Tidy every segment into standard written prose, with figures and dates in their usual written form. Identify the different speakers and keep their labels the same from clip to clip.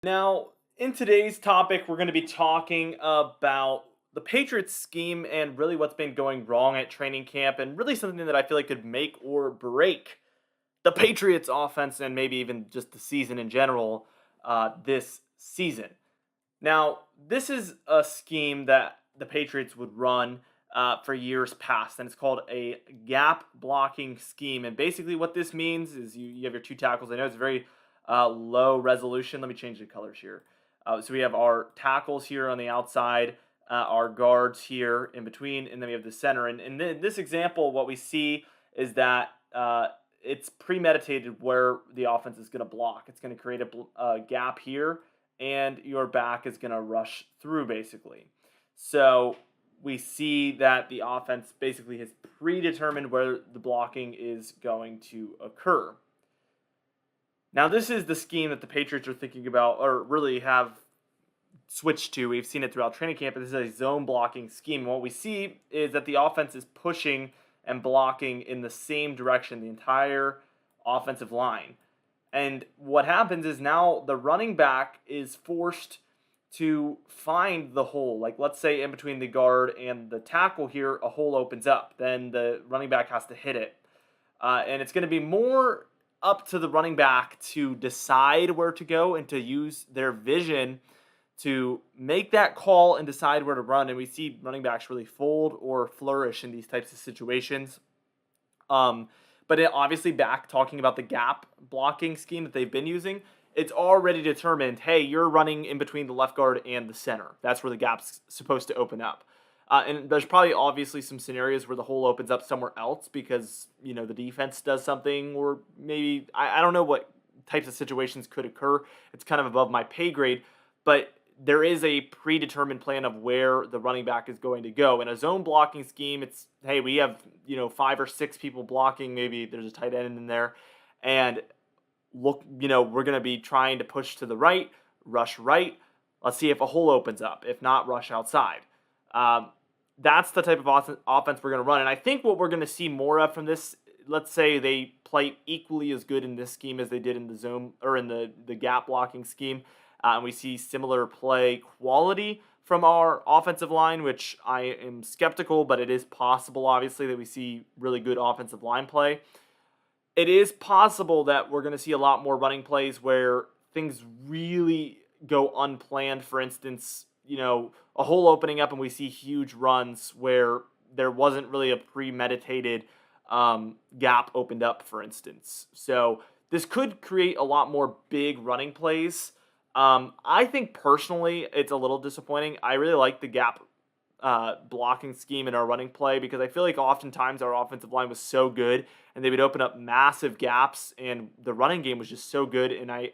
Speaker 1: Now, in today's topic, we're going to be talking about the Patriots scheme and really what's been going wrong at training camp, and really something that I feel like could make or break the Patriots offense and maybe even just the season in general this season. Now, this is a scheme that the Patriots would run for years past, and it's called a gap blocking scheme. And basically, what this means is you have your two tackles. I know it's very low resolution. Let me change the colors here. So we have our tackles here on the outside, our guards here in between, and then we have the center. And in this example, what we see is that it's premeditated where the offense is going to block. It's going to create a gap here, and your back is going to rush through basically. So we see that the offense basically has predetermined where the blocking is going to occur. Now, this is the scheme that the Patriots are thinking about, or really have switched to. We've seen it throughout training camp, but this is a zone blocking scheme. And what we see is that the offense is pushing and blocking in the same direction, the entire offensive line. And what happens is now the running back is forced to find the hole. Like, let's say in between the guard and the tackle here, a hole opens up. Then the running back has to hit it. And it's going to be more up to the running back to decide where to go and to use their vision to make that call and decide where to run. And we see running backs really fold or flourish in these types of situations. But obviously, back talking about the gap blocking scheme that they've been using, it's already determined, hey, you're running in between the left guard and the center. That's where the gap's supposed to open up. And there's probably obviously some scenarios where the hole opens up somewhere else because, the defense does something, or maybe, I don't know what types of situations could occur. It's kind of above my pay grade, but there is a predetermined plan of where the running back is going to go. In a zone blocking scheme, it's, hey, we have, 5 or 6 people blocking. Maybe there's a tight end in there. And look, we're going to be trying to push to the right, rush right. Let's see if a hole opens up. If not, rush outside. That's the type of offense we're going to run. And I think what we're going to see more of from this, let's say they play equally as good in this scheme as they did in the zone or in the gap blocking scheme. And we see similar play quality from our offensive line, which I am skeptical, but it is possible, obviously, that we see really good offensive line play. It is possible that we're going to see a lot more running plays where things really go unplanned. For instance, a hole opening up and we see huge runs where there wasn't really a premeditated gap opened up, for instance. So this could create a lot more big running plays. I think personally it's a little disappointing. I really like the gap blocking scheme in our running play because I feel like oftentimes our offensive line was so good and they would open up massive gaps and the running game was just so good. And I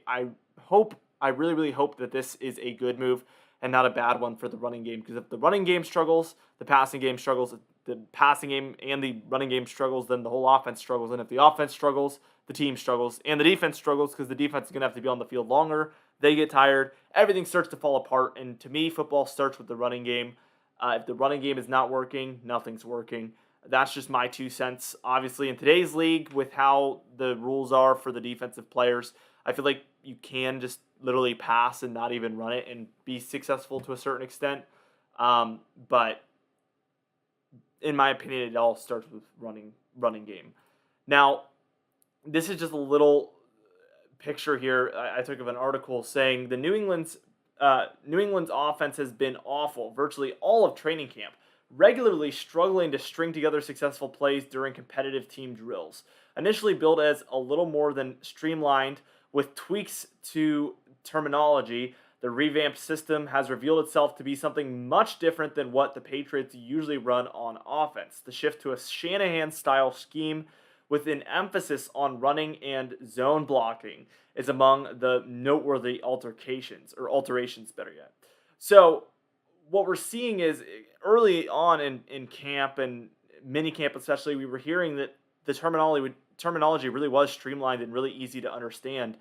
Speaker 1: really, really hope that this is a good move and not a bad one for the running game, because if the running game struggles, the passing game struggles. If the passing game and the running game struggles, then the whole offense struggles. And if the offense struggles, the team struggles. And the defense struggles because the defense is going to have to be on the field longer. They get tired. Everything starts to fall apart. And to me, football starts with the running game. If the running game is not working, nothing's working. That's just my 2 cents. Obviously, in today's league, with how the rules are for the defensive players, I feel like you can just literally pass and not even run it and be successful to a certain extent. But in my opinion, it all starts with running game. Now, this is just a little picture here I took of an article saying the New England's offense has been awful virtually all of training camp, regularly struggling to string together successful plays during competitive team drills. Initially built as a little more than streamlined with tweaks to terminology, the revamped system has revealed itself to be something much different than what the Patriots usually run on offense. The shift to a Shanahan-style scheme with an emphasis on running and zone blocking is among the noteworthy alterations, better yet. So what we're seeing is early on in camp and mini camp especially, we were hearing that the terminology really was streamlined and really easy to understand.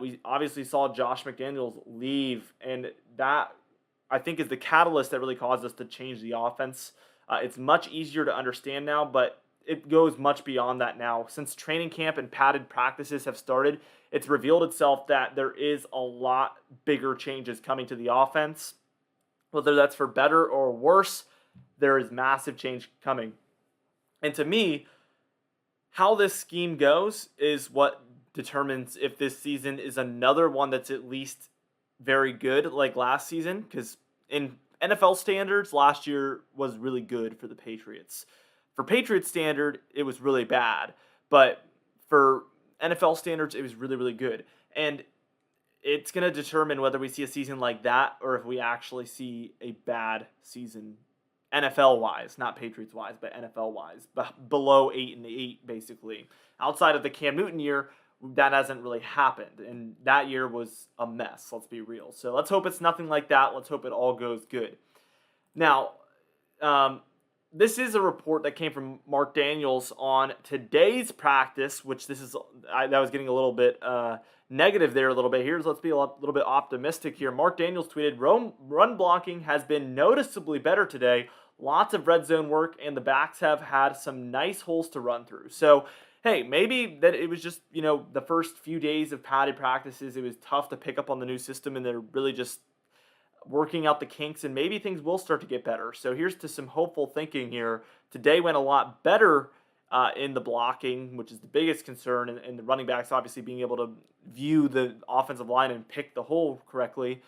Speaker 1: We obviously saw Josh McDaniels leave, and that, I think, is the catalyst that really caused us to change the offense. It's much easier to understand now, but it goes much beyond that now. Since training camp and padded practices have started, it's revealed itself that there is a lot bigger changes coming to the offense. Whether that's for better or worse, there is massive change coming. And to me, how this scheme goes is what determines if this season is another one that's at least very good like last season, because in NFL standards, last year was really good for the Patriots. For Patriots standard, it was really bad, but for NFL standards, it was really, really good. And it's going to determine whether we see a season like that or if we actually see a bad season NFL wise, not Patriots wise, but NFL wise, below 8-8 basically. Outside of the Cam Newton year, that hasn't really happened, and that year was a mess. Let's be real. So let's hope it's nothing like that. Let's hope it all goes good. Now, this is a report that came from Mark Daniels on today's practice, which that was getting a little bit negative there a little bit. Let's be a little bit optimistic here. Mark Daniels tweeted, run blocking has been noticeably better today. Lots of red zone work, and the backs have had some nice holes to run through. So, hey, maybe that it was just, the first few days of padded practices, it was tough to pick up on the new system, and they're really just working out the kinks, and maybe things will start to get better. So here's to some hopeful thinking here. Today went a lot better in the blocking, which is the biggest concern, and the running backs obviously being able to view the offensive line and pick the hole correctly.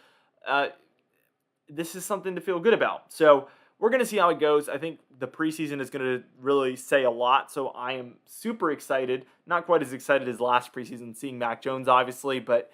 Speaker 1: This is something to feel good about. So we're going to see how it goes. I think the preseason is going to really say a lot, so I am super excited. Not quite as excited as last preseason, seeing Mac Jones, obviously, but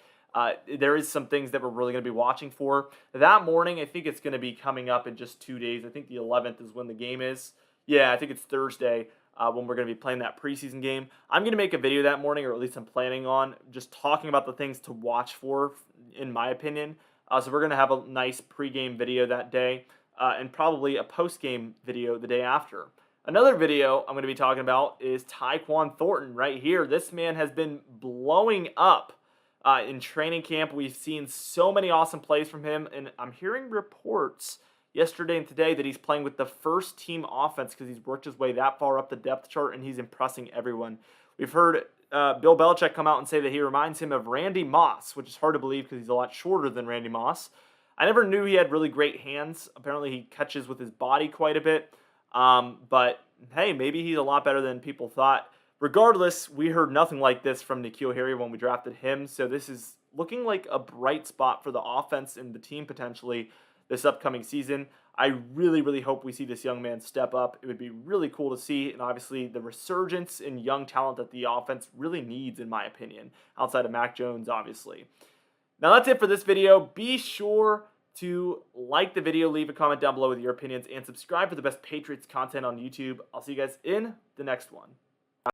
Speaker 1: there is some things that we're really going to be watching for. That morning, I think it's going to be coming up in just 2 days. I think the 11th is when the game is. Yeah, I think it's Thursday when we're going to be playing that preseason game. I'm going to make a video that morning, or at least I'm planning on, just talking about the things to watch for, in my opinion. So we're going to have a nice pregame video that day, and probably a postgame video the day after. Another video I'm going to be talking about is Taekwon Thornton right here. This man has been blowing up in training camp. We've seen so many awesome plays from him, and I'm hearing reports yesterday and today that he's playing with the first team offense because he's worked his way that far up the depth chart, and he's impressing everyone. We've heard Bill Belichick come out and say that he reminds him of Randy Moss, which is hard to believe because he's a lot shorter than Randy Moss. I never knew he had really great hands. Apparently he catches with his body quite a bit. But hey, maybe he's a lot better than people thought. Regardless, we heard nothing like this from N'Keal Harry when we drafted him. So this is looking like a bright spot for the offense and the team potentially this upcoming season. I really, really hope we see this young man step up. It would be really cool to see, and obviously the resurgence in young talent that the offense really needs, in my opinion, outside of Mac Jones, obviously. Now that's it for this video. Be sure to like the video, leave a comment down below with your opinions, and subscribe for the best Patriots content on YouTube. I'll see you guys in the next one.